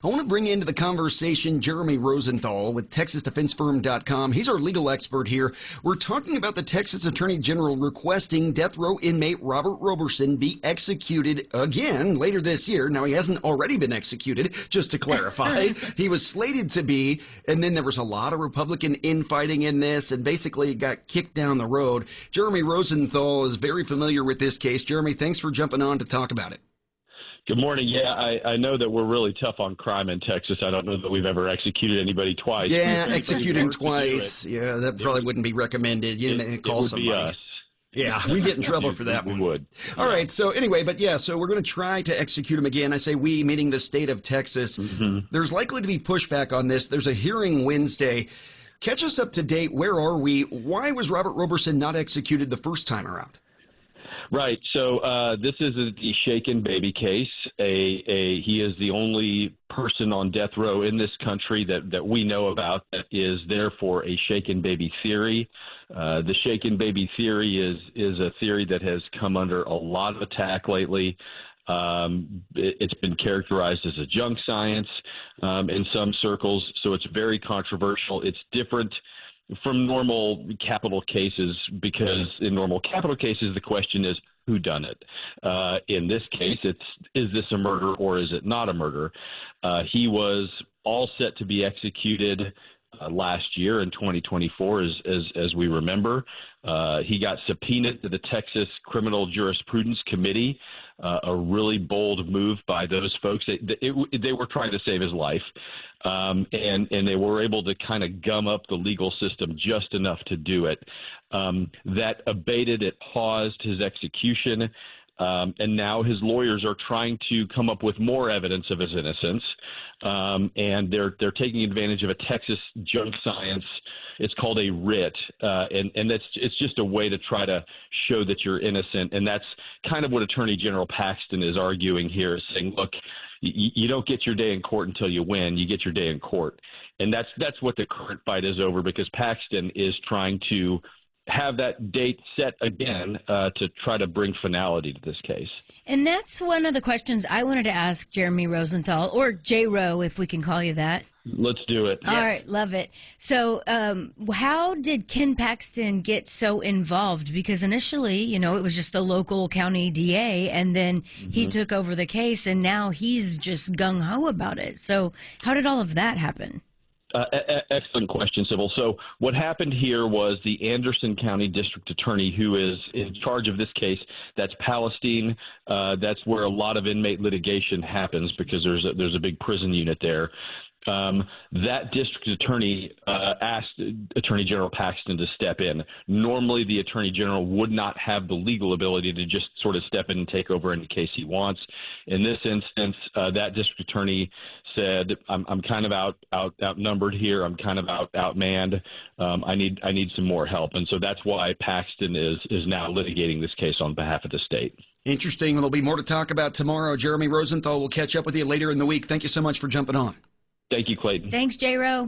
I want to bring into the conversation Jeremy Rosenthal with TexasDefenseFirm.com. He's our legal expert here. We're talking about the Texas Attorney General requesting death row inmate Robert Roberson be executed again later this year. Now, he hasn't already been executed, just to clarify. He was slated to be, and then there was a lot of Republican infighting in this, and basically got kicked down the road. Jeremy Rosenthal is very familiar with this case. Jeremy, thanks for jumping on to talk about it. Good morning. Yeah, I know that we're really tough on crime in Texas. I don't know that we've ever executed anybody twice. Yeah, executing twice. Yeah, that probably wouldn't be recommended. You didn't call somebody. Us. Yeah, we get in trouble for that one. We would. All right. So anyway, so we're going to try to execute him again. I say we, meaning the state of Texas. Mm-hmm. There's likely to be pushback on this. There's a hearing Wednesday. Catch us up to date. Where are we? Why was Robert Roberson not executed the first time around? Right. So this is the shaken baby case. He is the only person on death row in this country that we know about that is therefore a shaken baby theory. The shaken baby theory is a theory that has come under a lot of attack lately. It's been characterized as a junk science in some circles, so it's very controversial. It's different from normal capital cases, because in normal capital cases, the question is who done it. In this case, is this a murder or is it not a murder? He was all set to be executed last year in 2024, as we remember. He got subpoenaed to the Texas Criminal Jurisprudence Committee, a really bold move by those folks. They were trying to save his life, and they were able to kind of gum up the legal system just enough to do it. That abated, it paused his execution. And now his lawyers are trying to come up with more evidence of his innocence, and they're taking advantage of a Texas junk science. It's called a writ, and it's just a way to try to show that you're innocent, and that's kind of what Attorney General Paxton is arguing here, is saying, look, you don't get your day in court until you win. You get your day in court, and that's what the current fight is over, because Paxton is trying to have that date set again to try to bring finality to this case. And that's one of the questions I wanted to ask Jeremy Rosenthal, or J-Ro, if we can call you that. Let's do it. All right, love it. So how did Ken Paxton get so involved? Because initially, it was just the local county DA, and then he took over the case, and now he's just gung-ho about it. So how did all of that happen? Excellent question, Sybil. So what happened here was the Anderson County District Attorney, who is in charge of this case, that's Palestine. That's where a lot of inmate litigation happens, because there's a big prison unit there. That district attorney asked Attorney General Paxton to step in. Normally, the Attorney General would not have the legal ability to just sort of step in and take over any case he wants. In this instance, that district attorney said, I'm kind of outnumbered here. I'm kind of outmanned. I need some more help. And so that's why Paxton is now litigating this case on behalf of the state. Interesting. There'll be more to talk about tomorrow. Jeremy Rosenthal will catch up with you later in the week. Thank you so much for jumping on. Thank you, Clayton. Thanks, J-Ro.